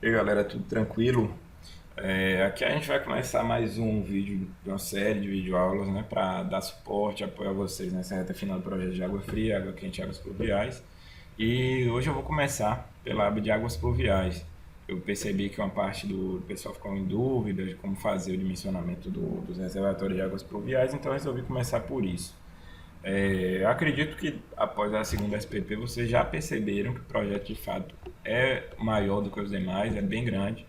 E aí galera, tudo tranquilo? Aqui a gente vai começar mais um vídeo de uma série de videoaulas, né, para dar suporte, apoio a vocês nessa reta final do projeto de água fria, água quente e águas pluviais. E hoje eu vou começar pela aba de águas pluviais. Eu percebi que uma parte do pessoal ficou em dúvida de como fazer o dimensionamento dos reservatórios de águas pluviais, então eu resolvi começar por isso. Eu acredito que após a segunda SPP vocês já perceberam que o projeto de fato é maior do que os demais, é bem grande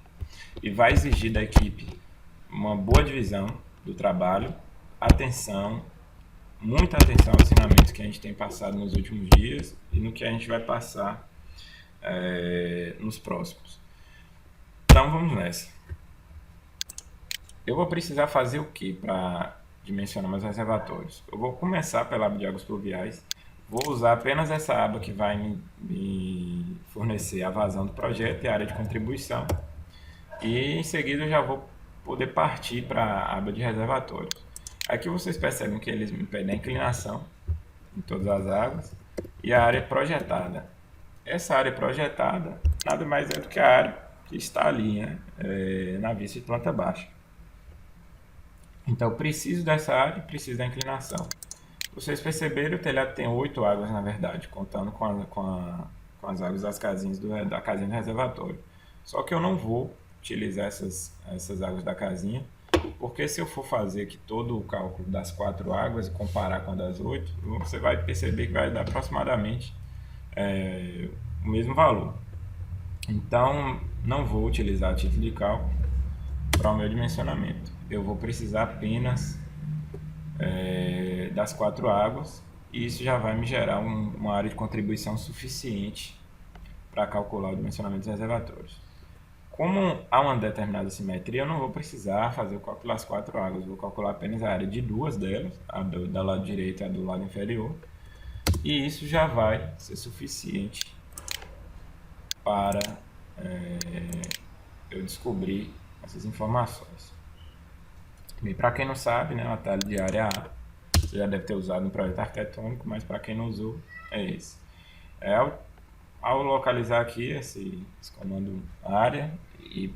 e vai exigir da equipe uma boa divisão do trabalho, atenção, muita atenção aos ensinamentos que a gente tem passado nos últimos dias e no que a gente vai passar nos próximos. Então vamos nessa. Eu vou precisar fazer o que para dimensionar meus reservatórios? Eu vou começar pela aba de águas pluviais. Vou usar apenas essa aba que vai me fornecer a vazão do projeto e a área de contribuição. E em seguida eu já vou poder partir para a aba de reservatórios. Aqui vocês percebem que eles me pedem a inclinação em todas as águas e a área projetada. Essa área projetada nada mais é do que a área que está ali, né? Na vista de planta baixa. Então eu preciso dessa área e preciso da inclinação. Vocês perceberam, o telhado tem 8 águas na verdade, contando com as águas das casinhas da casinha do reservatório. Só que eu não vou utilizar essas águas da casinha, porque se eu for fazer aqui todo o cálculo das 4 águas e comparar com a das 8, você vai perceber que vai dar aproximadamente o mesmo valor. Então não vou utilizar a título de cálculo para o meu dimensionamento. Eu vou precisar apenas das 4 águas e isso já vai me gerar uma área de contribuição suficiente para calcular o dimensionamento dos reservatórios. Como há uma determinada simetria, eu não vou precisar fazer o cálculo das 4 águas, vou calcular apenas a área de duas delas, a do lado direito e a do lado inferior, e isso já vai ser suficiente para eu descobrir essas informações. E para quem não sabe, né, o atalho de área A, você já deve ter usado no projeto arquitetônico, mas para quem não usou, é esse. Ao localizar aqui esse comando área e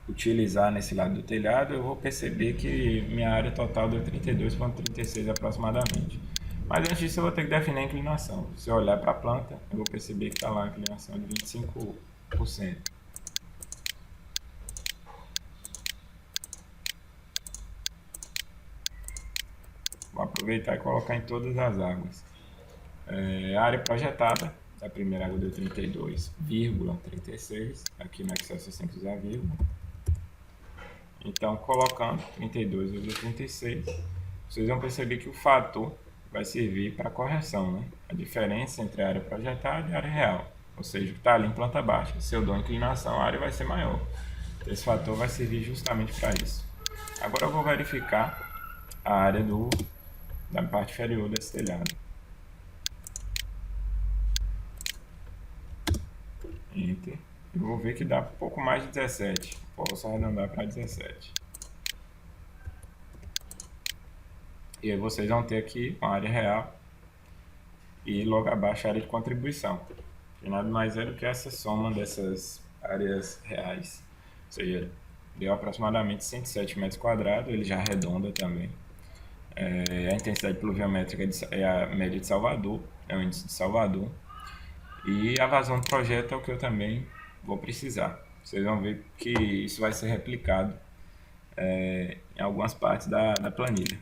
utilizar nesse lado do telhado, eu vou perceber que minha área total deu 32,36 aproximadamente. Mas antes disso eu vou ter que definir a inclinação. Se eu olhar para a planta, eu vou perceber que está lá a inclinação de 25%. Vou aproveitar e colocar em todas as águas. A área projetada da primeira água deu 32,36. Aqui no Excel você tem que usar vírgula. Então, colocando 32,36, vocês vão perceber que o fator vai servir para correção, né? A diferença entre a área projetada e a área real. Ou seja, o que está ali em planta baixa, se eu dou inclinação, a área vai ser maior. Esse fator vai servir justamente para isso. Agora eu vou verificar a área da parte inferior desse telhado. Enter. Eu vou ver que dá um pouco mais de 17. Posso arredondar para 17. E aí vocês vão ter aqui uma área real e logo abaixo a área de contribuição. Que nada mais é do que essa soma dessas áreas reais. Ou seja, deu aproximadamente 107 metros quadrados, ele já arredonda também. A intensidade pluviométrica é a média de Salvador, é o índice de Salvador. E a vazão do projeto é o que eu também vou precisar. Vocês vão ver que isso vai ser replicado em algumas partes da planilha.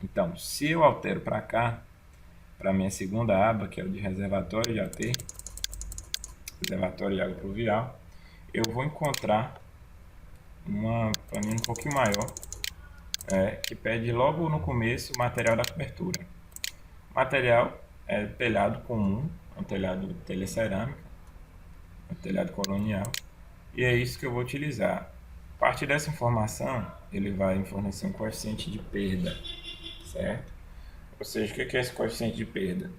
Então, se eu altero para cá, para a minha segunda aba, que é o de reservatório de AT, reservatório de água pluvial, eu vou encontrar uma planilha um pouquinho maior, que pede logo no começo o material da cobertura. O material é telhado comum, é um telhado de telha cerâmica, um telhado colonial, e é isso que eu vou utilizar. A partir dessa informação, ele vai me fornecer um coeficiente de perda, certo? Ou seja, o que é esse coeficiente de perda?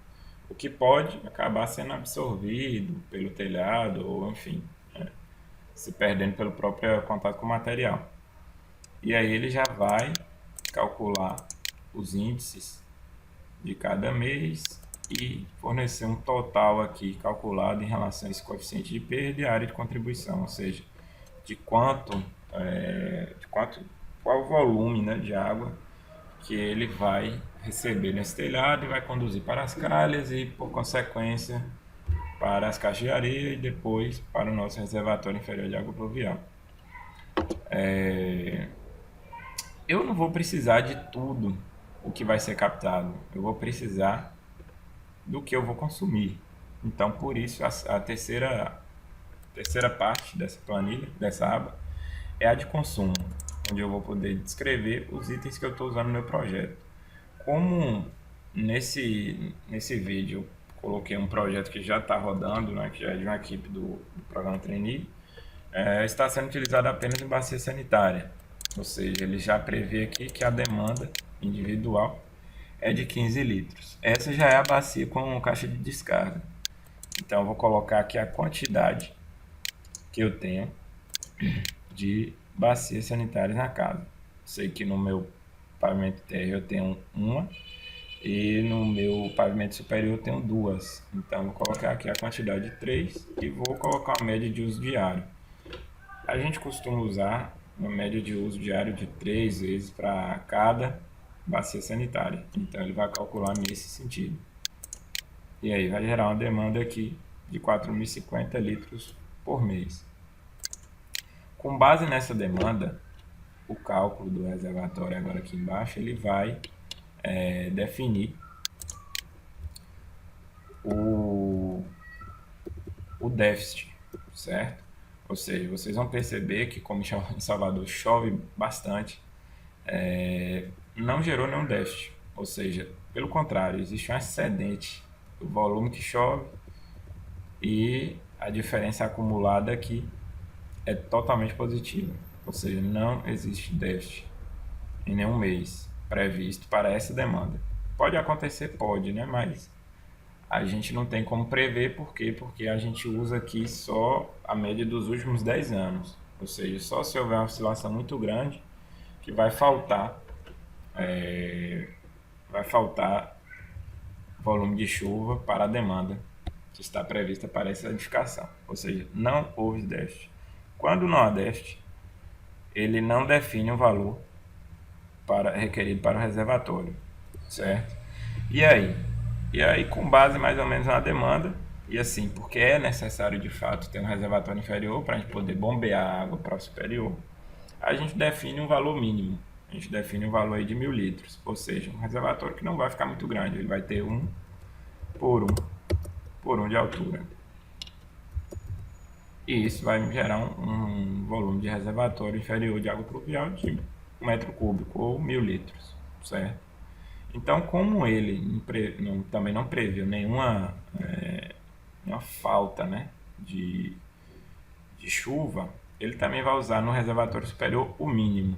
O que pode acabar sendo absorvido pelo telhado, ou enfim, se perdendo pelo próprio contato com o material. E aí ele já vai calcular os índices de cada mês e fornecer um total aqui calculado em relação a esse coeficiente de perda e área de contribuição, ou seja, de qual o volume, né, de água que ele vai receber nesse telhado e vai conduzir para as calhas e, por consequência, para as caixas de areia e depois para o nosso reservatório inferior de água pluvial. Eu não vou precisar de tudo o que vai ser captado, eu vou precisar do que eu vou consumir. Então, por isso, a terceira parte dessa planilha, dessa aba, é a de consumo, onde eu vou poder descrever os itens que eu estou usando no meu projeto. Como nesse vídeo eu coloquei um projeto que já está rodando, né, que já é de uma equipe do programa Trainee, está sendo utilizado apenas em bacia sanitária, ou seja, ele já prevê aqui que a demanda individual é de 15 litros. Essa já é a bacia com caixa de descarga. Então eu vou colocar aqui a quantidade que eu tenho de bacias sanitárias na casa. Sei que no meu pavimento térreo eu tenho uma e no meu pavimento superior eu tenho duas. Então vou colocar aqui a quantidade de 3 e vou colocar a média de uso diário. A gente costuma usar uma média de uso diário de 3 vezes para cada bacia sanitária. Então ele vai calcular nesse sentido. E aí vai gerar uma demanda aqui de 4.050 litros por mês. Com base nessa demanda, o cálculo do reservatório agora aqui embaixo, ele vai definir o déficit, certo? Ou seja, vocês vão perceber que como em Salvador chove bastante, não gerou nenhum déficit. Ou seja, pelo contrário, existe um excedente do volume que chove e a diferença acumulada aqui é totalmente positiva. Ou seja, não existe déficit em nenhum mês previsto para essa demanda. Pode acontecer, pode, né? Mas a gente não tem como prever, por quê? Porque a gente usa aqui só a média dos últimos 10 anos. Ou seja, só se houver uma oscilação muito grande que vai faltar volume de chuva para a demanda que está prevista para essa edificação. Ou seja, não houve déficit. Quando não há déficit, ele não define o valor requerido para o reservatório, certo? E aí? E aí, com base mais ou menos na demanda, e assim, porque é necessário de fato ter um reservatório inferior para a gente poder bombear a água para o superior, a gente define um valor mínimo. A gente define um valor aí de 1.000 litros, ou seja, um reservatório que não vai ficar muito grande, ele vai ter 1 por 1 de altura. E isso vai gerar um volume de reservatório inferior de água pluvial de 1 metro cúbico ou 1.000 litros, certo? Então, como ele também não previu nenhuma falta, né, de chuva, ele também vai usar no reservatório superior o mínimo.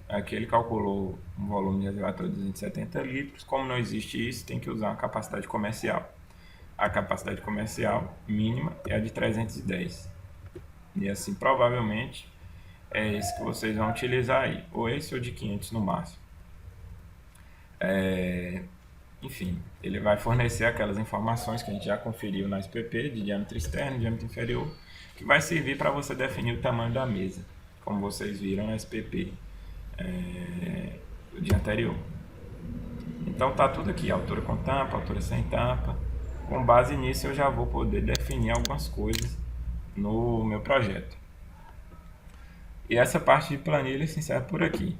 Aqui ele calculou um volume de reservatório de 270 litros. Como não existe isso, tem que usar uma capacidade comercial. A capacidade comercial mínima é a de 310. E assim, provavelmente, é esse que vocês vão utilizar aí. Ou esse ou de 500 no máximo. Enfim, ele vai fornecer aquelas informações que a gente já conferiu na SPP, de diâmetro externo, diâmetro inferior, que vai servir para você definir o tamanho da mesa, como vocês viram na SPP do dia anterior. Então tá tudo aqui, altura com tampa, altura sem tampa. Com base nisso eu já vou poder definir algumas coisas no meu projeto. E essa parte de planilha se encerra por aqui.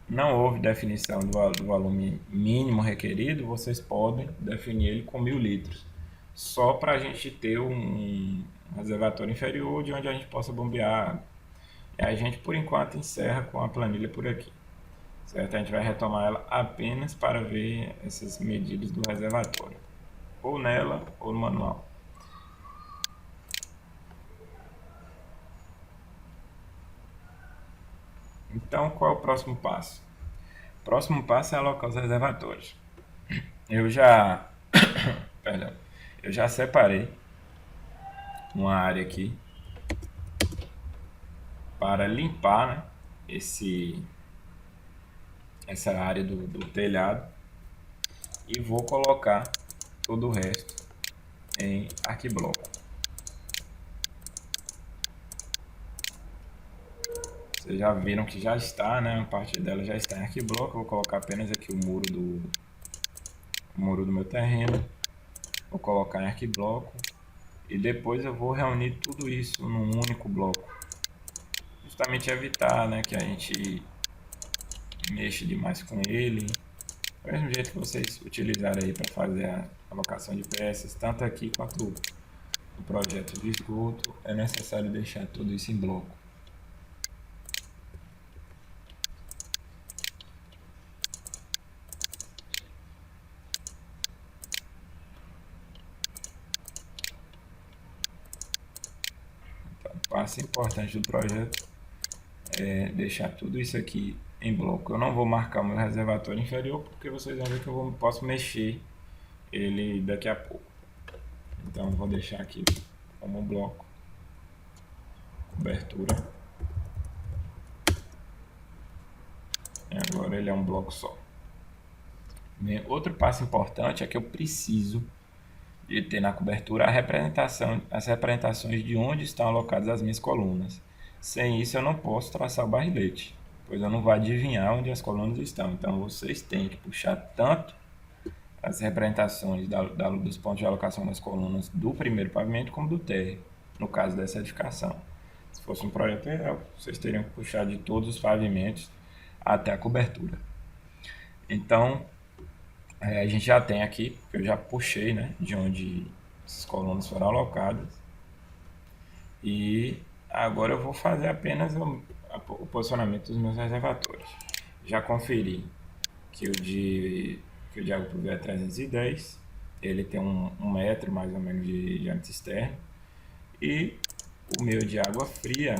Não houve definição do volume mínimo requerido, vocês podem definir ele com 1.000 litros. Só para a gente ter um reservatório inferior de onde a gente possa bombear água. E a gente, por enquanto, encerra com a planilha por aqui. Certo? A gente vai retomar ela apenas para ver essas medidas do reservatório. Ou nela, ou no manual. Então, qual é o próximo passo? O próximo passo é alocar os reservatórios. Eu já separei uma área aqui para limpar, né, essa área do telhado e vou colocar todo o resto em arquibloco. Vocês já viram que já está, né? Uma parte dela já está em arquibloco. Eu vou colocar apenas aqui o muro do meu terreno. Vou colocar em arquibloco. E depois eu vou reunir tudo isso num único bloco. Justamente evitar, né, que a gente mexa demais com ele. Do mesmo jeito que vocês utilizarem aí para fazer a alocação de peças, tanto aqui quanto no projeto de esgoto, é necessário deixar tudo isso em bloco. Então, passo importante do projeto é deixar tudo isso aqui em bloco. Eu não vou marcar o meu reservatório inferior, porque vocês vão ver que eu posso mexer ele daqui a pouco. Então, eu vou deixar aqui como bloco, cobertura. E agora ele é um bloco só. Outro passo importante é que eu preciso de ter na cobertura as representações de onde estão alocadas as minhas colunas. Sem isso eu não posso traçar o barrilete, pois eu não vou adivinhar onde as colunas estão. Então vocês têm que puxar tanto as representações dos pontos de alocação das colunas do primeiro pavimento como do térreo, no caso dessa edificação. Se fosse um projeto real, vocês teriam que puxar de todos os pavimentos até a cobertura. Então, a gente já tem aqui, eu já puxei, né, de onde essas colunas foram alocadas. E agora eu vou fazer apenas o posicionamento dos meus reservatórios. Já conferi que que o de água pluvial é 310, ele tem um metro mais ou menos de diâmetro externo. E o meu de água fria,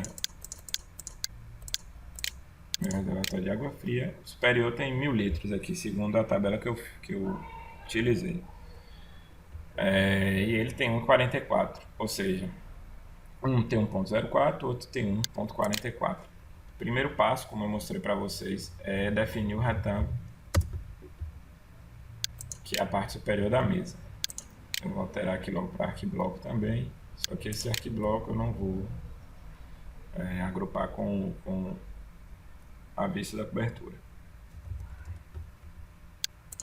meu reservatório de água fria, o superior tem 1000 litros aqui, segundo a tabela que eu utilizei. E ele tem 1,44, ou seja, um tem 1,04, outro tem 1,44. Primeiro passo, como eu mostrei para vocês, é definir o retângulo, que é a parte superior da mesa. Eu vou alterar aqui logo para arquibloco também, só que esse arquibloco eu não vou agrupar com a vista da cobertura.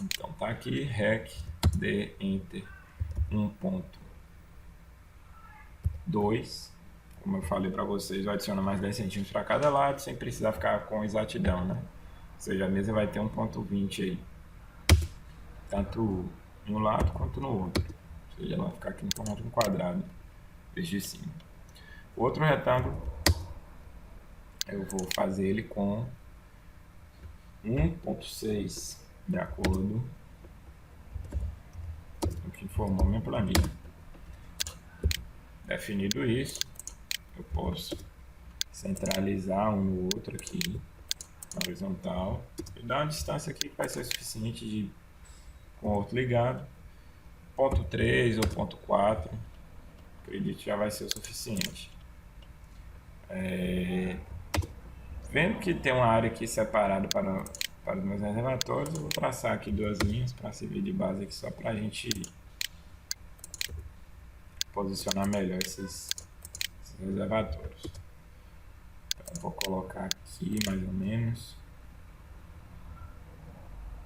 Então tá aqui, REC, D, Enter, 1,2. Como eu falei para vocês, eu adiciono mais 10 centímetros para cada lado, sem precisar ficar com exatidão, né? Ou seja, a mesa vai ter 1,20 aí, tanto em um lado quanto no outro. Ou seja, ela vai ficar aqui no formato de um quadrado, desde cima. O outro retângulo, eu vou fazer ele com 1,6, de acordo com o que informou minha planilha. Definido isso, eu posso centralizar um no outro aqui, na horizontal, e dar uma distância aqui que vai ser suficiente com o outro ligado. Ponto 3 ou ponto 4, acredito que já vai ser o suficiente. Vendo que tem uma área aqui separada para os meus reservatórios, eu vou traçar aqui duas linhas para servir de base aqui, só para a gente posicionar melhor esses reservatórios. Então, vou colocar aqui mais ou menos.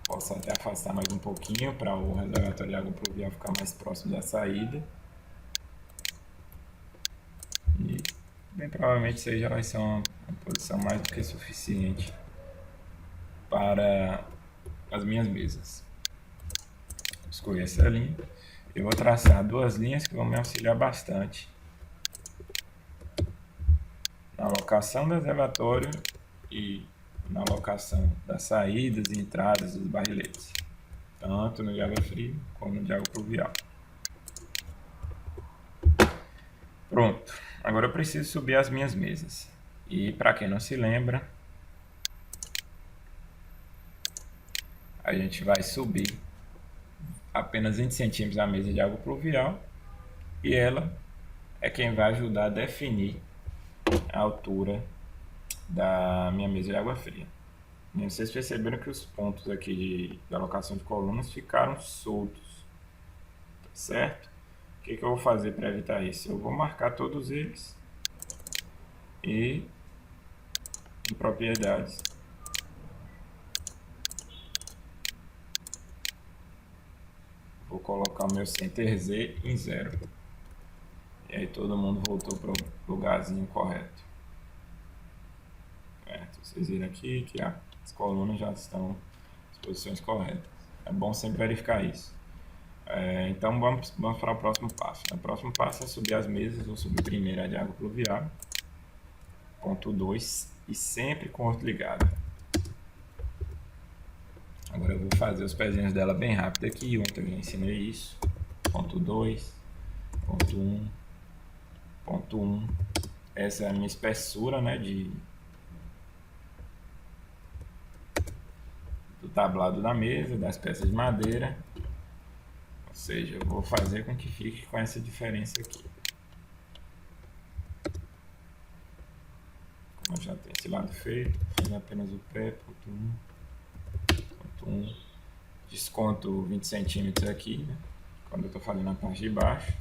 Posso até afastar mais um pouquinho para o reservatório de água pluvial ficar mais próximo da saída. E bem provavelmente isso aí já vai ser uma posição mais do que suficiente para as minhas mesas. Escolhi essa linha. Eu vou traçar duas linhas que vão me auxiliar bastante na alocação do reservatório e na alocação das saídas e entradas dos barriletes, tanto no de água fria como no de água pluvial. Pronto, agora eu preciso subir as minhas mesas. E para quem não se lembra, a gente vai subir apenas 20 centímetros a mesa de água pluvial e ela é quem vai ajudar a definir a altura da minha mesa de água fria. E vocês perceberam que os pontos aqui de alocação de colunas ficaram soltos. certo? O que eu vou fazer para evitar isso? Eu vou marcar todos eles e em propriedades vou colocar o meu center Z em 0. E aí todo mundo voltou para o lugarzinho correto. Certo? Vocês viram aqui que as colunas já estão nas posições corretas. É bom sempre verificar isso. Então vamos para o próximo passo. O próximo passo é subir as mesas. Vou subir primeiro a de água pluvial. Ponto 2 e sempre com o horto ligado. Agora eu vou fazer os pezinhos dela bem rápido aqui. Ontem eu já ensinei isso. Ponto 2, ponto 1, ponto 1. Essa é a minha espessura, né, do tablado da mesa, das peças de madeira. Ou seja, eu vou fazer com que fique com essa diferença aqui. Como já tem esse lado feito, fazer apenas o pé, ponto 1, ponto 1. Desconto 20 centímetros aqui, né, quando eu estou fazendo a parte de baixo.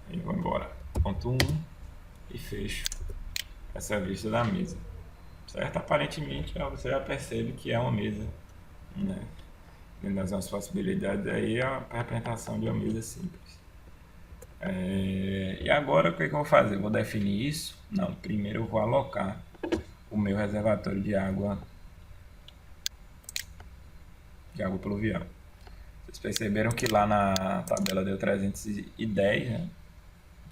Aí vou embora, ponto 1 e fecho essa vista da mesa. Certo? Aparentemente você já percebe que é uma mesa, né? Dentro das nossas possibilidades aí é a representação de uma mesa simples. E agora o que eu vou fazer? Eu vou definir isso? Não, primeiro eu vou alocar o meu reservatório de água pluvial. Vocês perceberam que lá na tabela deu 310, né?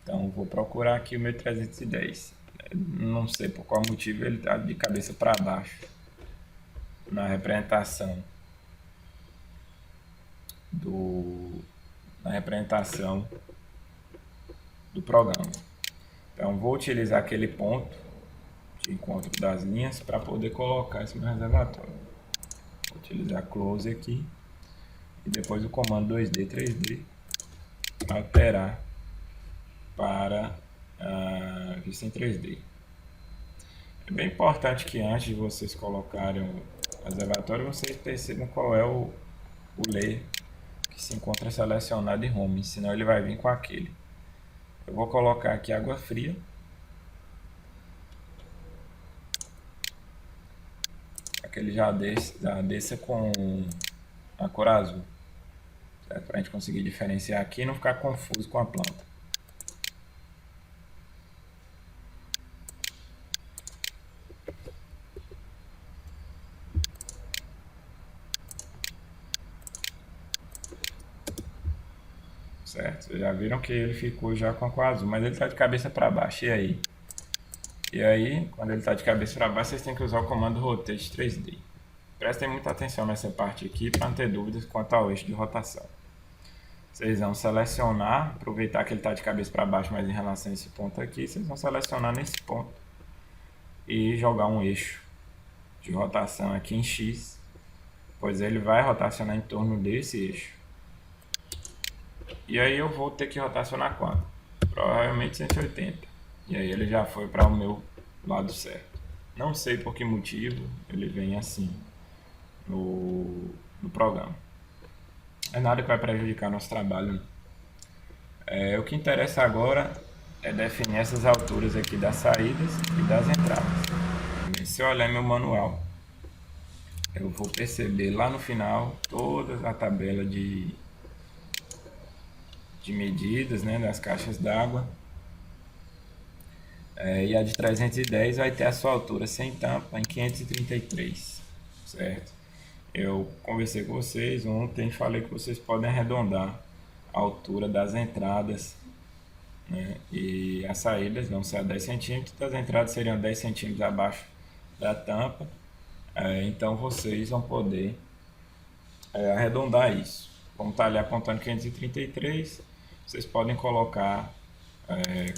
Então eu vou procurar aqui o meu 310. Não sei por qual motivo ele está de cabeça para baixo na representação do programa. Então vou utilizar aquele ponto de encontro das linhas para poder colocar esse meu reservatório. Vou utilizar close aqui e depois o comando 2D, 3D alterar para a vista em 3D. É bem importante que antes de vocês colocarem o reservatório, vocês percebam qual é o layer que se encontra selecionado em home, senão ele vai vir com aquele. Eu vou colocar aqui água fria. Aquele já desça com a cor azul, certo? Para a gente conseguir diferenciar aqui e não ficar confuso com a planta. Certo? Vocês já viram que ele ficou já com a cor azul, mas ele está de cabeça para baixo. E aí? E aí, quando ele está de cabeça para baixo, vocês têm que usar o comando Rotate 3D. Prestem muita atenção nessa parte aqui para não ter dúvidas quanto ao eixo de rotação. Vocês vão selecionar, aproveitar que ele está de cabeça para baixo, mas em relação a esse ponto aqui, vocês vão selecionar nesse ponto e jogar um eixo de rotação aqui em X, pois ele vai rotacionar em torno desse eixo. E aí eu vou ter que rotacionar quanto? Provavelmente 180. E aí ele já foi para o meu lado certo. Não sei por que motivo ele vem assim no programa. É nada que vai prejudicar nosso trabalho. O que interessa agora é definir essas alturas aqui das saídas e das entradas. Se eu olhar meu manual, eu vou perceber lá no final toda a tabela de medidas, né, das caixas d'água. E a de 310 vai ter a sua altura sem tampa em 533, certo? Eu conversei com vocês ontem e falei que vocês podem arredondar a altura das entradas, né? E as saídas vão ser a 10 centímetros, as entradas seriam 10 centímetros abaixo da tampa. Então vocês vão poder arredondar isso. Como está ali apontando 533, vocês podem colocar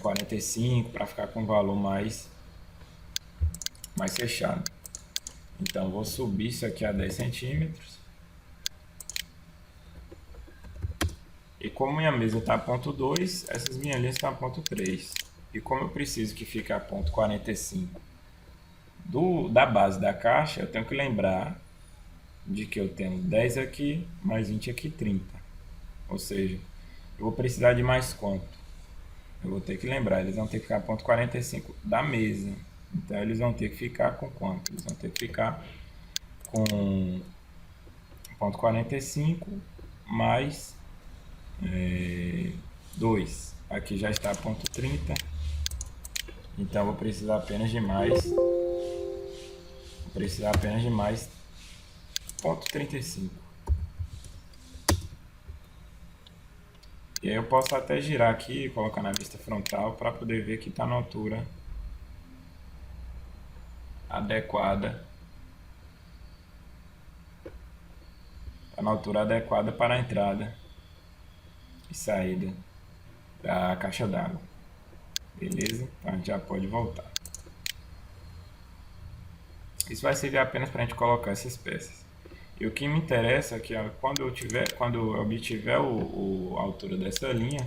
45 para ficar com um valor mais fechado. Então vou subir isso aqui a 10 centímetros. E como minha mesa está a ponto 2, essas minhas linhas estão a ponto 3. E como eu preciso que fique a ponto 45 da base da caixa, eu tenho que lembrar de que eu tenho 10 aqui, mais 20 aqui, 30. Ou seja, Eu vou precisar de mais quanto? Eu vou ter que lembrar, eles vão ter que ficar ponto 45 da mesa. Então eles vão ter que ficar com quanto? Eles vão ter que ficar com ponto 45 mais 2. Aqui já está ponto 30. Então eu vou precisar apenas de mais. Vou precisar apenas de mais ponto 35. E aí eu posso até girar aqui e colocar na vista frontal para poder ver que está na altura adequada. Está na altura adequada para a entrada e saída da caixa d'água. Beleza? Então a gente já pode voltar. Isso vai servir apenas para a gente colocar essas peças. E o que me interessa é que quando eu obtiver a altura dessa linha,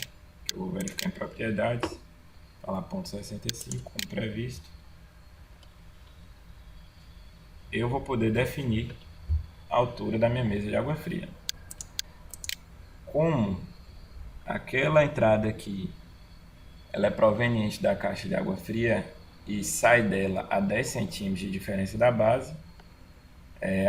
que eu vou verificar em propriedades, está lá ponto 65 como previsto, eu vou poder definir a altura da minha mesa de água fria. Como aquela entrada aqui ela é proveniente da caixa de água fria e sai dela a 10 centímetros de diferença da base,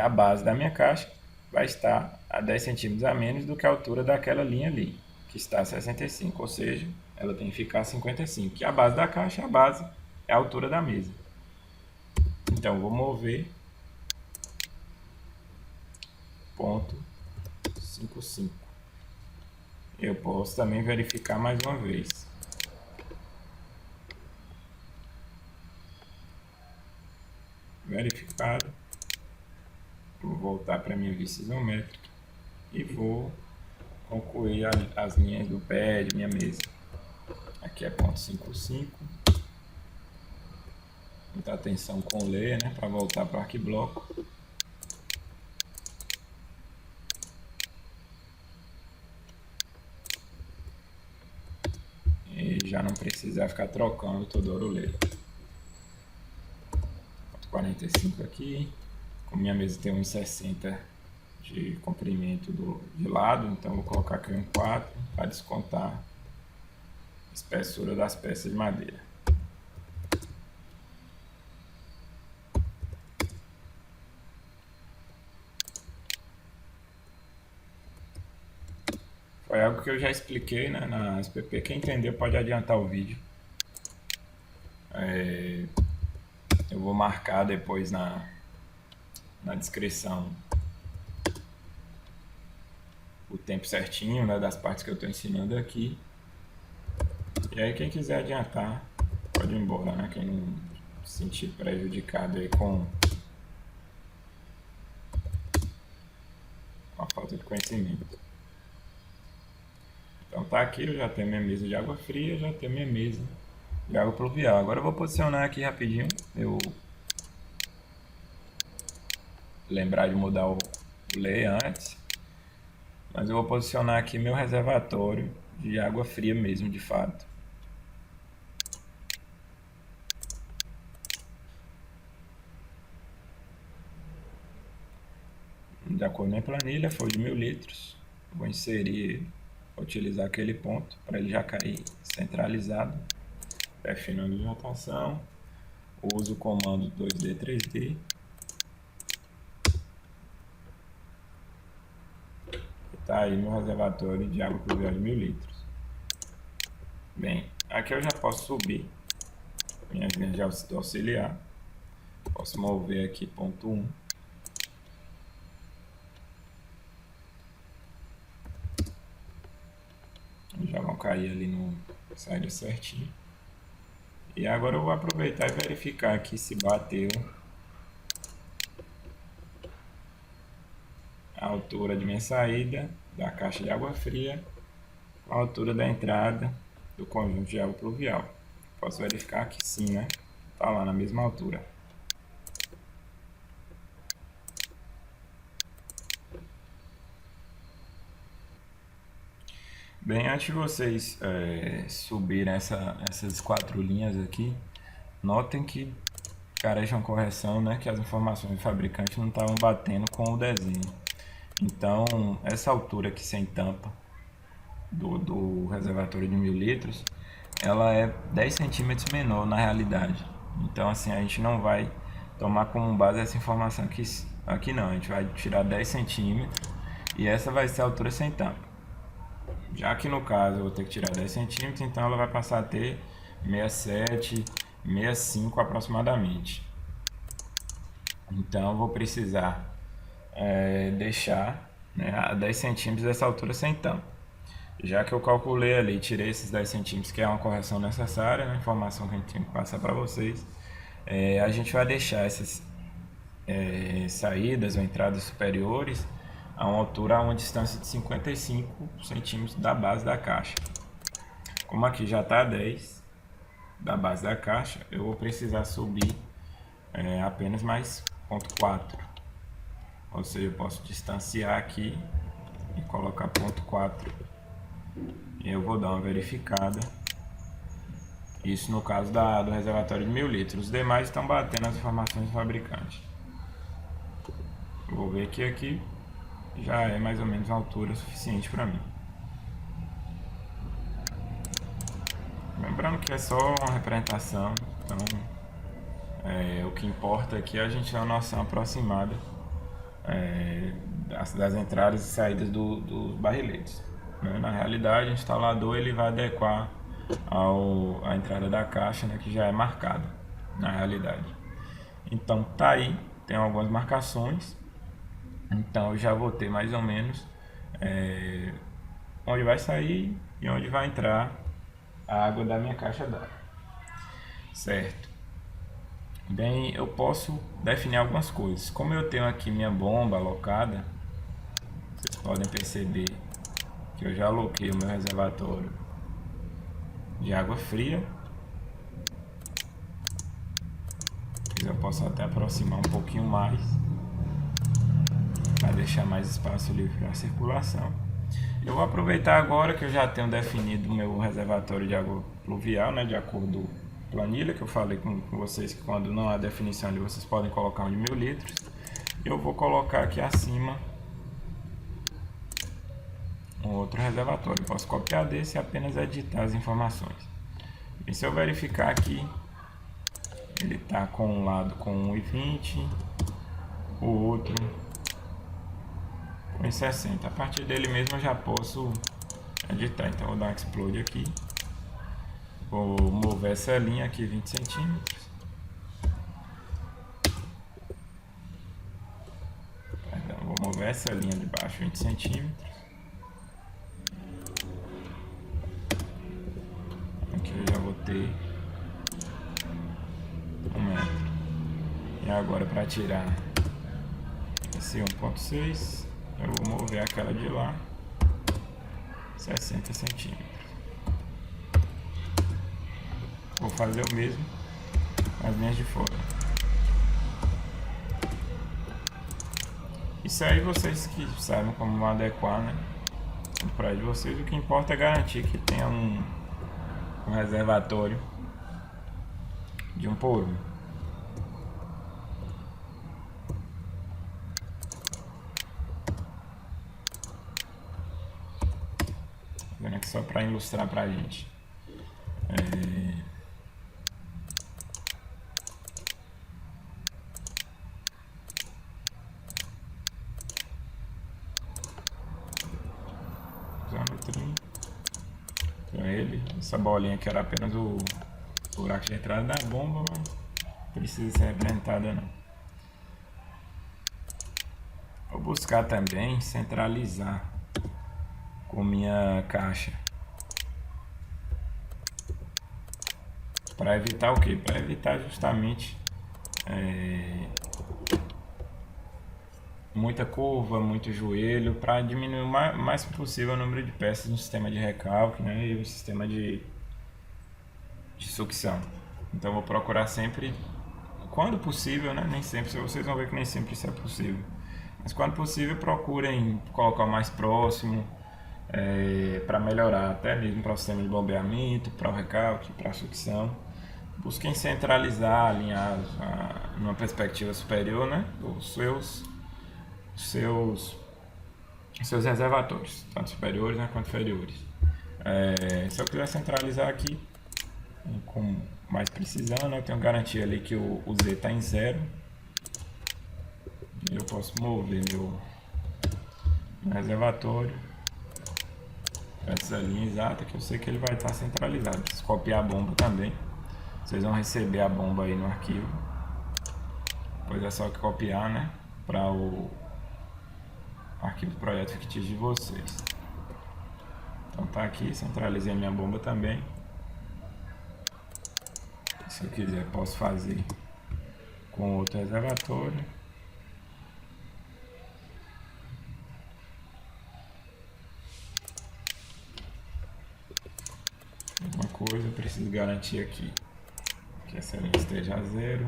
a base da minha caixa vai estar a 10 centímetros a menos do que a altura daquela linha ali, que está a 65, ou seja, ela tem que ficar a 55, que a base da caixa, a base é a altura da mesa. Então eu vou mover ponto 55. Eu posso também verificar mais uma vez. Verificado. Vou voltar para minha vista isométrica e vou concluir as linhas do pé de minha mesa. Aqui é ponto 55. Muita atenção com o layer, né, para voltar para o arquibloco. E já não precisar ficar trocando toda hora o layer. 45 aqui, como minha mesa tem 1,60 de comprimento de lado, então vou colocar aqui 1,4 para descontar a espessura das peças de madeira. Foi algo que eu já expliquei, né, na SPP. Quem entendeu pode adiantar o vídeo. Eu vou marcar depois na descrição o tempo certinho, né, das partes que eu estou ensinando aqui. E aí quem quiser adiantar pode ir embora, né? Quem não se sentir prejudicado aí com a falta de conhecimento. Então tá aqui, eu já tenho minha mesa de água fria, já tenho minha mesa de água pluvial. Agora eu vou posicionar aqui rapidinho. Eu lembrar de mudar o layer antes. Mas eu vou posicionar aqui meu reservatório de água fria mesmo, de fato. De acordo com a planilha, foi de 1000 litros. Vou inserir, utilizar aquele ponto para ele já cair centralizado. Defino a minha rotação. Uso o comando 2D, 3D. Tá aí meu reservatório de água pluvial de 1000 litros. Bem, aqui eu já posso subir minhas linhas de auxiliar. Posso mover aqui ponto 1. Já vão cair ali no saída certinho. E agora eu vou aproveitar e verificar aqui se bateu a altura de minha saída da caixa de água fria com a altura da entrada do conjunto de água pluvial. Posso verificar que sim, né? Tá lá na mesma altura. Bem, antes de vocês subirem essas 4 linhas aqui, notem que carece uma correção, né? Que as informações do fabricante não estavam batendo com o desenho. Então, essa altura aqui sem tampa do reservatório de 1000 litros, ela é 10 centímetros menor na realidade. Então assim, a gente não vai tomar como base essa informação aqui não, a gente vai tirar 10 centímetros e essa vai ser a altura sem tampa. Já que no caso eu vou ter que tirar 10 centímetros, então ela vai passar a ter 67, 65 aproximadamente. Então eu vou precisar deixar, né, a 10 centímetros dessa altura sem tampa. Já que eu calculei ali, tirei esses 10 centímetros, que é uma correção necessária, né, informação que a gente tem que passar para vocês, a gente vai deixar essas saídas ou entradas superiores a uma altura, a uma distância de 55 centímetros da base da caixa. Como aqui já está 10 da base da caixa, eu vou precisar subir apenas mais 0,4. Ou seja, eu posso distanciar aqui e colocar 0,4. E eu vou dar uma verificada. Isso no caso do reservatório de 1000 litros. Os demais estão batendo as informações do fabricante. Eu vou ver que aqui já é mais ou menos a altura suficiente para mim. Lembrando que é só uma representação, então o que importa aqui é a gente ter uma noção aproximada das entradas e saídas dos barriletes. Na realidade, o instalador ele vai adequar à entrada da caixa, né, que já é marcada na realidade. Então tá aí, tem algumas marcações. Então eu já vou ter mais ou menos onde vai sair e onde vai entrar a água da minha caixa d'água, certo? Bem, eu posso definir algumas coisas. Como eu tenho aqui minha bomba alocada, vocês podem perceber que eu já aloquei o meu reservatório de água fria. Eu posso até aproximar um pouquinho mais para deixar mais espaço livre para a circulação. Eu vou aproveitar agora que eu já tenho definido o meu reservatório de água pluvial, né, de acordo com a planilha que eu falei com vocês, que quando não há definição ali vocês podem colocar um de 1000 litros. Eu vou colocar aqui acima um outro reservatório. Eu posso copiar desse e apenas editar as informações. E se eu verificar aqui, ele está com um lado com 1,20, o outro com 60. A partir dele mesmo eu já posso editar. Então eu vou dar um explode aqui. Vou mover essa linha aqui 20 centímetros. Perdão, vou mover essa linha de baixo 20 centímetros. Aqui eu já vou ter 1 metro. E agora para tirar esse 1,6, eu vou mover aquela de lá 60 centímetros. Vou fazer o mesmo nas linhas de fora. Isso aí vocês que sabem como adequar, né, o prédio de vocês. O que importa é garantir que tenha um reservatório de 1 por 1. Vendo aqui só para ilustrar para a gente. Então essa bolinha que era apenas o buraco de entrada da bomba, mas não precisa ser representada não. Vou buscar também centralizar com minha caixa. Para evitar o que? Para evitar justamente muita curva, muito joelho, para diminuir o mais possível o número de peças no sistema de recalque, né, e o sistema de sucção. Então vou procurar sempre, quando possível, né, nem sempre, vocês vão ver que nem sempre isso é possível, mas quando possível procurem colocar o mais próximo, para melhorar, até mesmo para o sistema de bombeamento, para o recalque, para a sucção. Busquem centralizar, alinhar numa perspectiva superior, né, os seus reservatórios, tanto superiores, né, quanto inferiores. Se eu quiser centralizar aqui com mais precisão, né, eu tenho garantia ali que o Z está em 0. E eu posso mover meu reservatório para essa linha exata, que eu sei que ele vai estar centralizado. Se copiar a bomba também, vocês vão receber a bomba aí no arquivo. Depois é só copiar, né, para o arquivo do projeto fictício de vocês. Então tá aqui, centralizei a minha bomba também. Se eu quiser, posso fazer com outro reservatório. Mesma coisa, eu preciso garantir aqui que essa linha esteja a 0.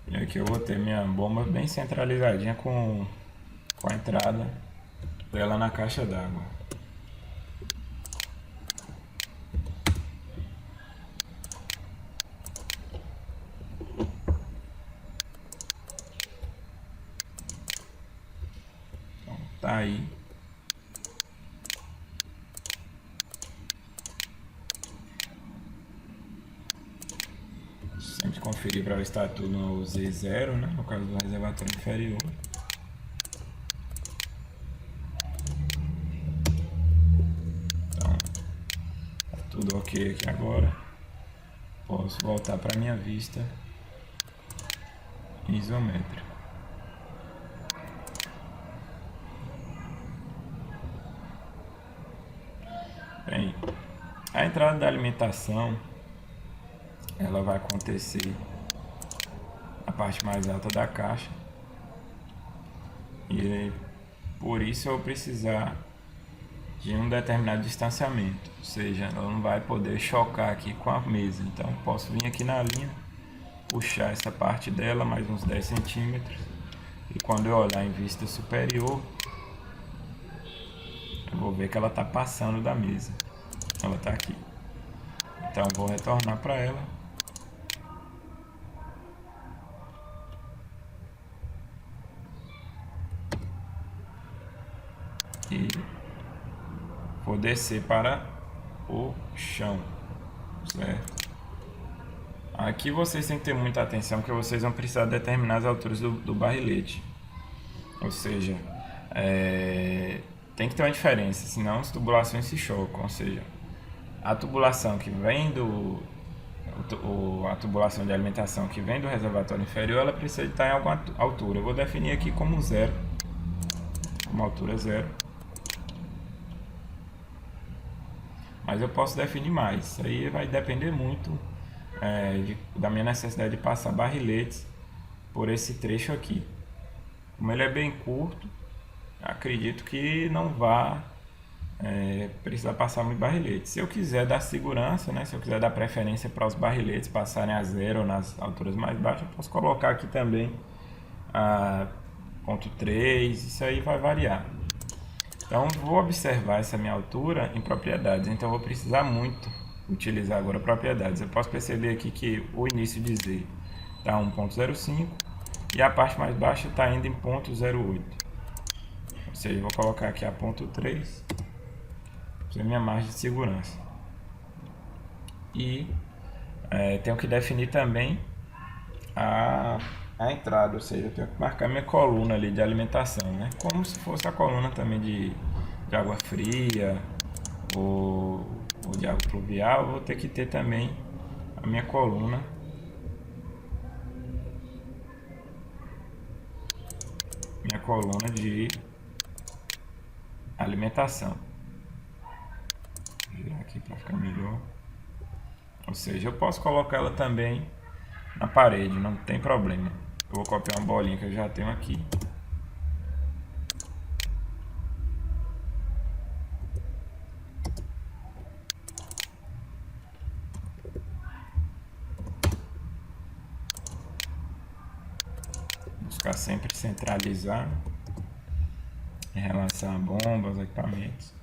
E aqui eu vou ter minha bomba bem centralizadinha com a entrada dela na caixa d'água. Então, tá aí. Sempre conferir para ver se está tudo no Z0, né? No caso do reservatório inferior. Então, tá tudo ok aqui agora. Posso voltar para minha vista isométrica. Bem, a entrada da alimentação ela vai acontecer na parte mais alta da caixa e por isso eu vou precisar de um determinado distanciamento, ou seja, ela não vai poder chocar aqui com a mesa. Então posso vir aqui na linha, puxar essa parte dela mais uns 10 centímetros e quando eu olhar em vista superior eu vou ver que ela está passando da mesa, ela está aqui. Então vou retornar para ela. E vou descer para o chão, certo? Aqui vocês têm que ter muita atenção, porque vocês vão precisar determinar as alturas do barrilete. Ou seja, tem que ter uma diferença, senão as tubulações se chocam. Ou seja, a tubulação que vem a tubulação de alimentação que vem do reservatório inferior, ela precisa estar em alguma altura. Eu vou definir aqui como 0, uma altura 0. Mas eu posso definir mais. Isso aí vai depender muito da minha necessidade de passar barriletes por esse trecho aqui. Como ele é bem curto, acredito que não vá precisar passar muito barrilete. Se eu quiser dar segurança, né, se eu quiser dar preferência para os barriletes passarem a 0 ou nas alturas mais baixas, eu posso colocar aqui também a 0,3, isso aí vai variar. Então vou observar essa minha altura em propriedades, então vou precisar muito utilizar agora propriedades. Eu posso perceber aqui que o início de Z está 1,05 e a parte mais baixa está indo em 0,08. Ou seja, vou colocar aqui a 0,3 para minha margem de segurança. E tenho que definir também a entrada, ou seja, eu tenho que marcar minha coluna ali de alimentação, né? Como se fosse a coluna também de água fria ou de água pluvial, eu vou ter que ter também a minha coluna de alimentação. Vou virar aqui para ficar melhor. Ou seja, eu posso colocar ela também na parede, não tem problema. Eu vou copiar uma bolinha que eu já tenho aqui. Buscar sempre centralizar em relação a bombas, equipamentos.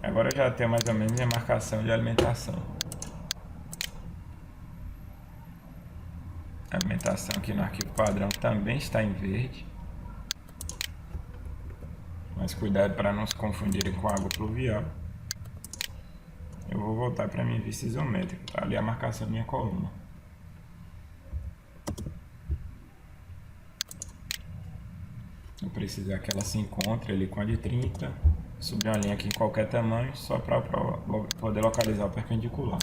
Agora eu já tenho mais ou menos a marcação de alimentação. A alimentação aqui no arquivo padrão também está em verde. Mas cuidado para não se confundirem com água pluvial. Eu vou voltar para minha vista isométrica. Tá ali a marcação da minha coluna. Eu preciso que ela se encontre ali com a de 30. Subir uma linha aqui em qualquer tamanho, só para poder localizar o perpendicular.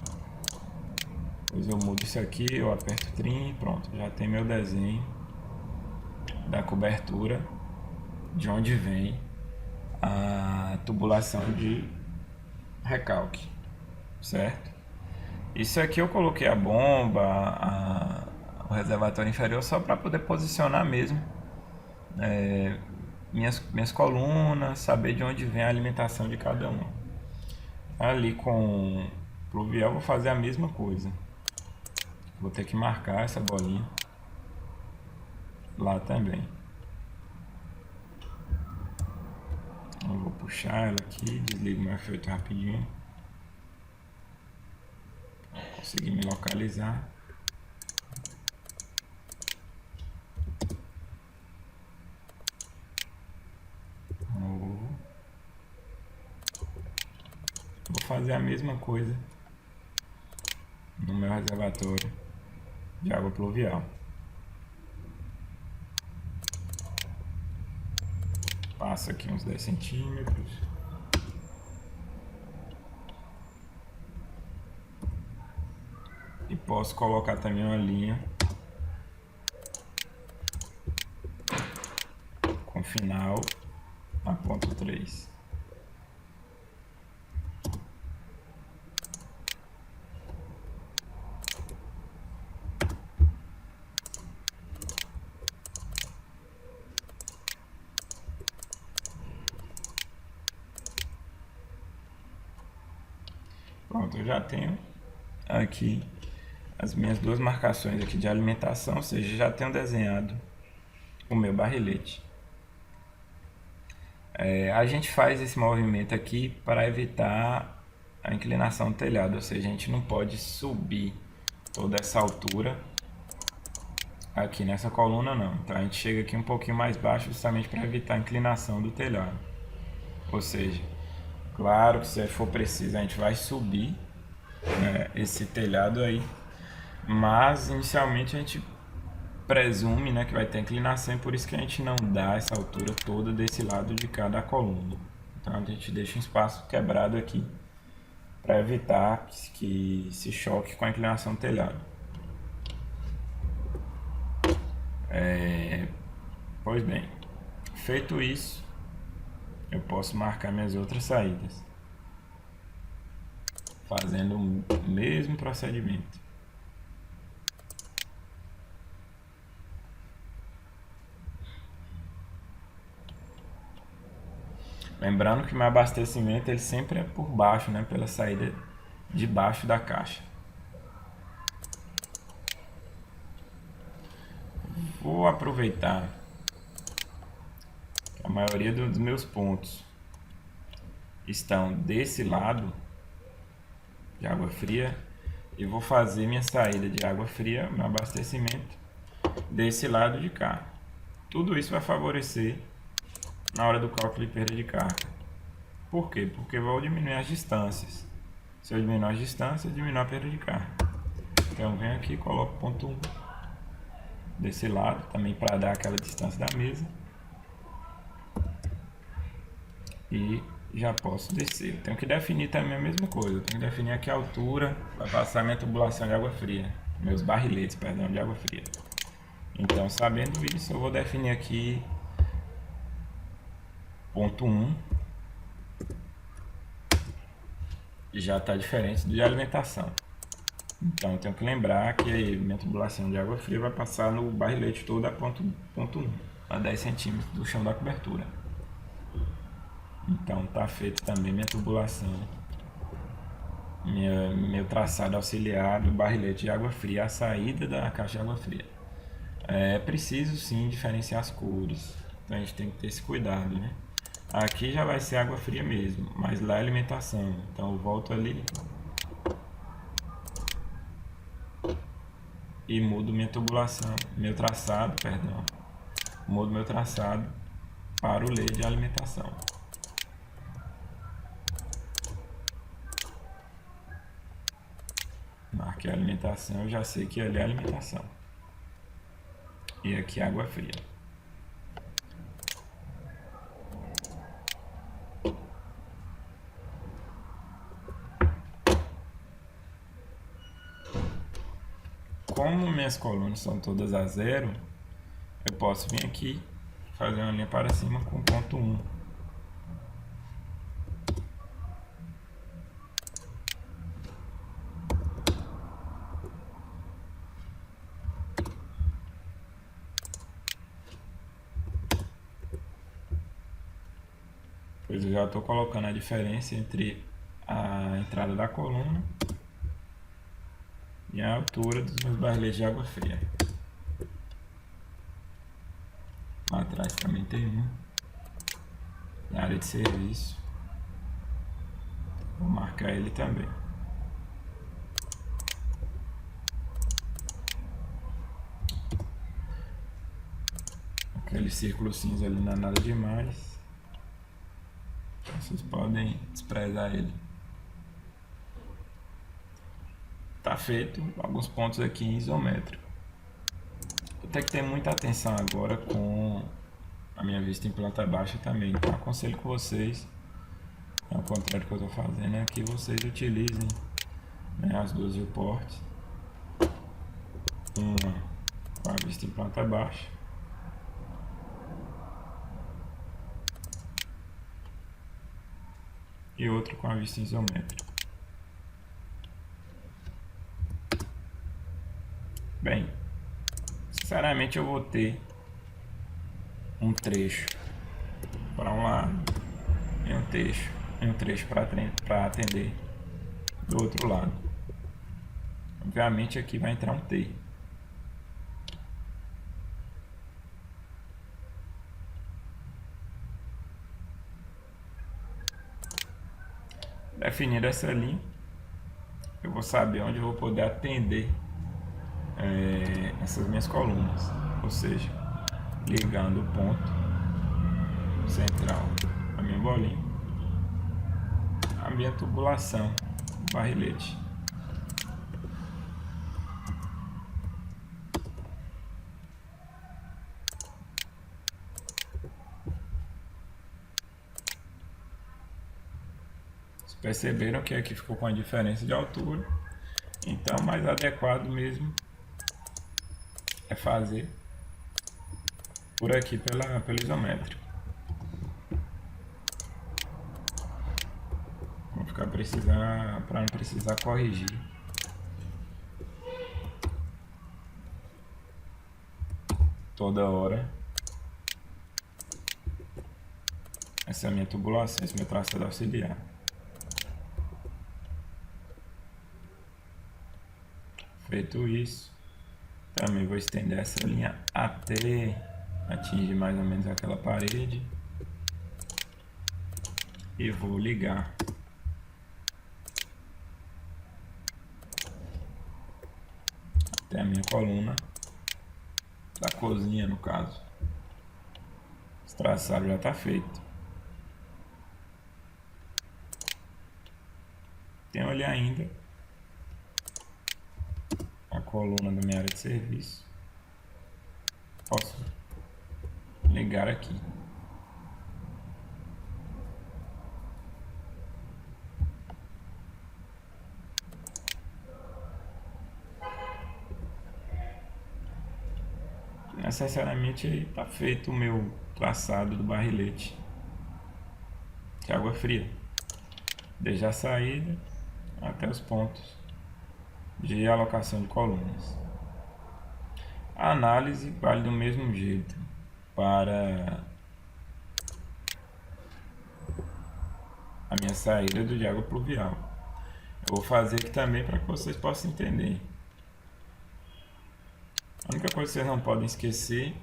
Depois eu mudo isso aqui, eu aperto Trim e pronto. Já tem meu desenho da cobertura de onde vem a tubulação de recalque, certo? Isso aqui eu coloquei a bomba, o reservatório inferior só para poder posicionar mesmo minhas colunas, saber de onde vem a alimentação de cada uma. Ali com pluvial vou fazer a mesma coisa. Vou ter que marcar essa bolinha lá também. Eu vou puxar ela aqui, desligo meu efeito rapidinho. Consegui me localizar. Vou fazer a mesma coisa no meu reservatório de água pluvial. Passo aqui uns 10 centímetros. E posso colocar também uma linha com final na ponto 3. Pronto, eu já tenho aqui as minhas duas marcações aqui de alimentação, ou seja, já tenho desenhado o meu barrilete. A gente faz esse movimento aqui para evitar a inclinação do telhado, ou seja, a gente não pode subir toda essa altura aqui nessa coluna não. Então a gente chega aqui um pouquinho mais baixo justamente para evitar a inclinação do telhado. Ou seja, claro que se for preciso a gente vai subir esse telhado aí, mas inicialmente a gente presume que vai ter inclinação e por isso que a gente não dá essa altura toda desse lado de cada coluna. Então a gente deixa um espaço quebrado aqui para evitar que se choque com a inclinação do telhado. Pois bem, feito isso, eu posso marcar minhas outras saídas, fazendo o mesmo procedimento. Lembrando que o meu abastecimento ele sempre é por baixo, pela saída de baixo da caixa. Vou aproveitar que a maioria dos meus pontos estão desse lado de água fria e vou fazer minha saída de água fria, meu abastecimento, desse lado de cá. Tudo isso vai favorecer na hora do cálculo de perda de carga. Por quê? Porque eu vou diminuir as distâncias. Se eu diminuir as distâncias, eu diminuo a perda de carga. Então eu venho aqui e coloco ponto 1 desse lado, também para dar aquela distância da mesa. E já posso descer. Eu tenho que definir também a mesma coisa. Eu tenho que definir aqui a altura para passar minha tubulação de água fria. Meus barriletes, perdão, de água fria. Então, sabendo isso, eu vou definir aqui ponto 1. Já está diferente de alimentação. Então eu tenho que lembrar que a minha tubulação de água fria vai passar no barrilete todo a ponto 1, a 10 centímetros do chão da cobertura. Então está feito também minha tubulação, meu traçado auxiliar do barrilete de água fria, a saída da caixa de água fria. É preciso sim diferenciar as cores, então a gente tem que ter esse cuidado, né? Aqui já vai ser água fria mesmo, mas lá é alimentação, então eu volto ali e mudo minha tubulação, meu traçado, perdão, mudo meu traçado para o LED de alimentação. Marquei a alimentação, eu já sei que ali é alimentação. E aqui é água fria. Como minhas colunas são todas a zero, eu posso vir aqui fazer uma linha para cima com ponto 1. Pois eu já estou colocando a diferença entre a entrada da coluna e a altura dos meus barriletes de água fria. Lá atrás também tem um. Na área de serviço. Vou marcar ele também. Aquele círculo cinza ali não é nada demais. Vocês podem desprezar ele. Tá feito alguns pontos aqui em isométrico. Vou ter que ter muita atenção agora com a minha vista em planta baixa também. Então aconselho com vocês, ao contrário do que eu estou fazendo, é que vocês utilizem, né, as duas viewports. Uma com a vista em planta baixa e outra com a vista isométrica. Bem, sinceramente eu vou ter um trecho para um lado e um trecho para atender do outro lado. Obviamente aqui vai entrar um T. Definir essa linha, eu vou saber onde eu vou poder atender essas minhas colunas, ou seja, ligando o ponto central da minha bolinha, a minha tubulação, barrilete. Vocês perceberam que aqui ficou com a diferença de altura, então mais adequado mesmo é fazer por aqui pelo isométrico. Vou ficar para não precisar corrigir. Toda hora essa é a minha tubulação, esse é o meu traçado auxiliar. Feito isso, também vou estender essa linha até atingir mais ou menos aquela parede e vou ligar até a minha coluna da cozinha, no caso. Esse traçado já está feito. Tenho ali ainda a coluna da minha área de serviço. Posso ligar aqui. Necessariamente aí está feito o meu traçado do barrilete de água fria, desde a saída até os pontos de alocação de colunas. A análise vale do mesmo jeito para a minha saída de água pluvial. Eu vou fazer aqui também para que vocês possam entender. A única coisa que vocês não podem esquecer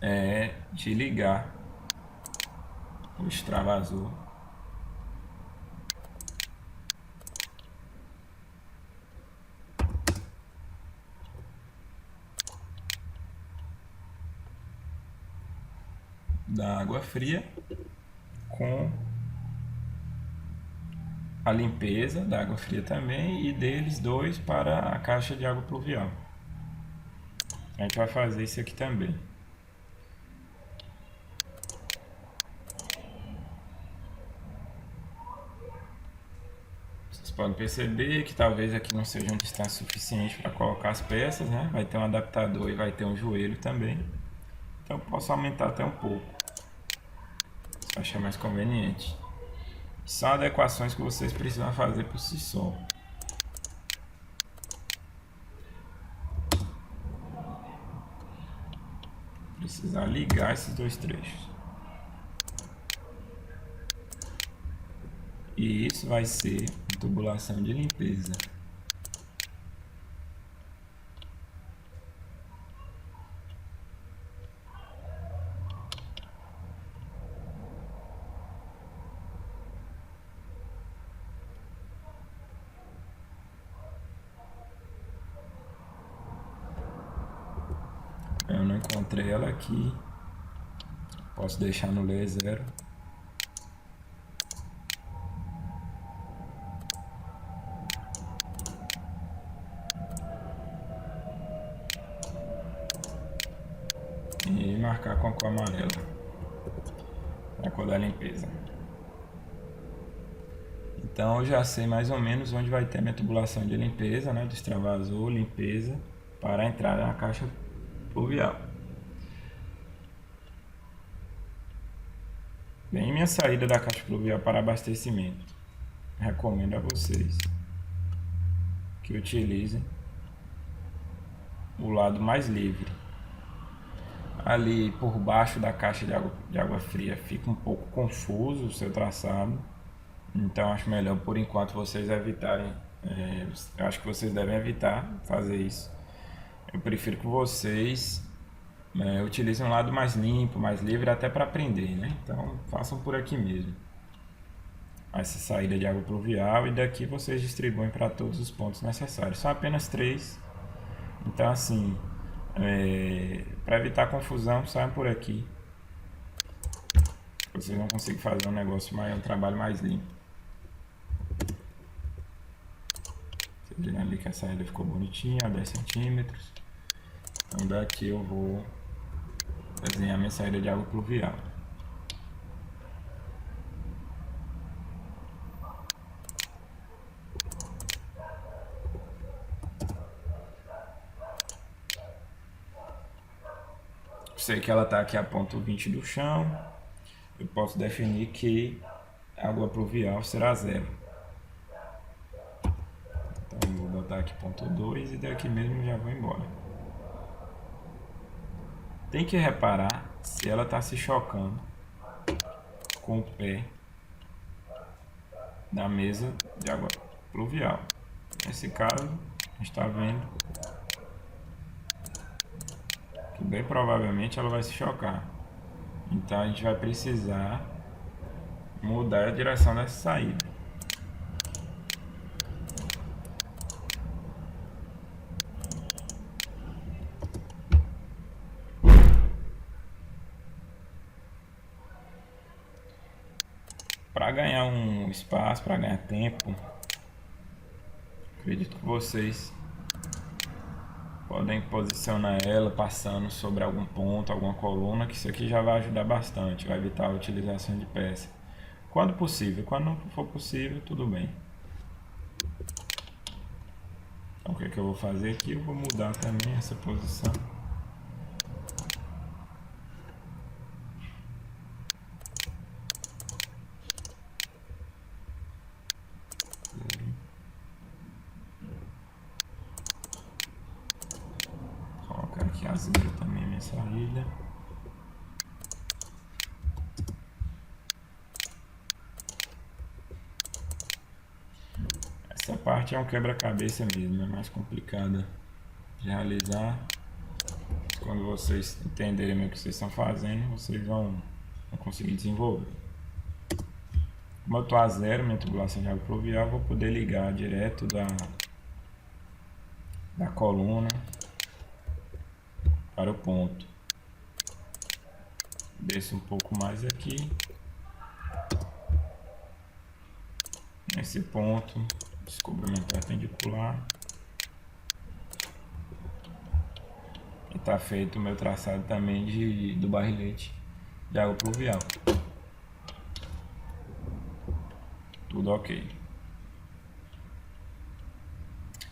é de ligar o extravasor da água fria com a limpeza da água fria também e deles dois para a caixa de água pluvial. A gente vai fazer isso aqui também. Vocês podem perceber que talvez aqui não seja uma distância suficiente para colocar as peças, né? Vai ter um adaptador e vai ter um joelho também. Então eu posso aumentar até um pouco, se achar mais conveniente. São adequações que vocês precisam fazer por si só. Precisar ligar esses dois trechos. E isso vai ser uma tubulação de limpeza. Eu não encontrei ela aqui. Posso deixar no layer 0. E marcar com a cor amarela. A cor da limpeza. Então eu já sei mais ou menos onde vai ter a minha tubulação de limpeza, né? Do extravasor, limpeza, para a entrada na caixa pluvial. Bem, minha saída da caixa pluvial para abastecimento. Recomendo a vocês que utilizem o lado mais livre. Ali por baixo da caixa de água fria fica um pouco confuso o seu traçado. Então acho melhor por enquanto vocês evitarem. Eu acho que vocês devem evitar fazer isso. Eu prefiro que vocês utilizem um lado mais limpo, mais livre, até para aprender, né? Então façam por aqui mesmo. Essa saída de água pluvial, e daqui vocês distribuem para todos os pontos necessários. São apenas 3. Então assim, para evitar confusão, saiam por aqui. Vocês vão conseguir fazer um trabalho mais limpo. Vocês viram ali que a saída ficou bonitinha, a 10 centímetros. Então daqui eu vou desenhar minha saída de água pluvial. Sei que ela está aqui a ponto 20 do chão. Eu posso definir que a água pluvial será 0. Então eu vou botar aqui ponto 2 e daqui mesmo já vou embora. Tem que reparar se ela está se chocando com o pé da mesa de água pluvial. Nesse caso, a gente está vendo que bem provavelmente ela vai se chocar. Então a gente vai precisar mudar a direção dessa saída. Para ganhar um espaço, para ganhar tempo, acredito que vocês podem posicionar ela passando sobre algum ponto, alguma coluna, que isso aqui já vai ajudar bastante, vai evitar a utilização de peça. Quando possível, quando não for possível, tudo bem. Então o que eu vou fazer aqui? Eu vou mudar também essa posição. também a minha saída. Essa parte é um quebra-cabeça mesmo, é mais complicada de realizar. Quando vocês entenderem o que vocês estão fazendo, vocês vão conseguir desenvolver. Como eu estou a zero, minha tubulação de água pluvial, vou poder ligar direto da coluna para o ponto. Desço um pouco mais aqui. Nesse ponto, descubro minha perpendicular. E está feito o meu traçado também do barrilete de água pluvial. Tudo ok.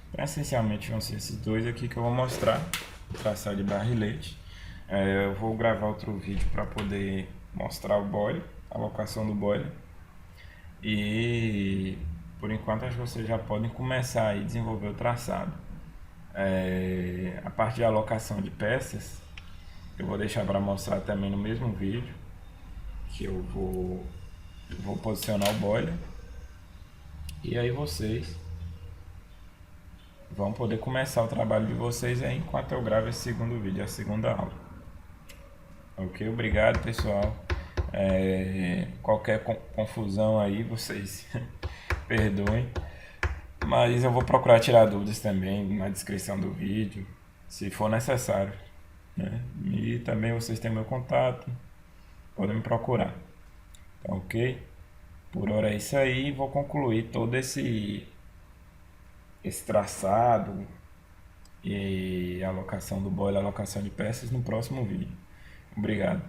Então, essencialmente vão ser esses dois aqui que eu vou mostrar. O traçado de barrilete. Eu vou gravar outro vídeo para poder mostrar o boiler, a alocação do boiler. E por enquanto acho que vocês já podem começar a desenvolver o traçado. A parte de alocação de peças eu vou deixar para mostrar também no mesmo vídeo, que eu vou posicionar o boiler. E aí vocês vão poder começar o trabalho de vocês aí enquanto eu gravo esse segundo vídeo, a segunda aula. Ok? Obrigado, pessoal. Qualquer confusão aí, vocês perdoem. Mas eu vou procurar tirar dúvidas também na descrição do vídeo, se for necessário, né? E também vocês têm meu contato, podem me procurar. Tá ok? Por hora é isso aí. Vou concluir todo esse traçado e alocação do boiler, alocação de peças no próximo vídeo. Obrigado.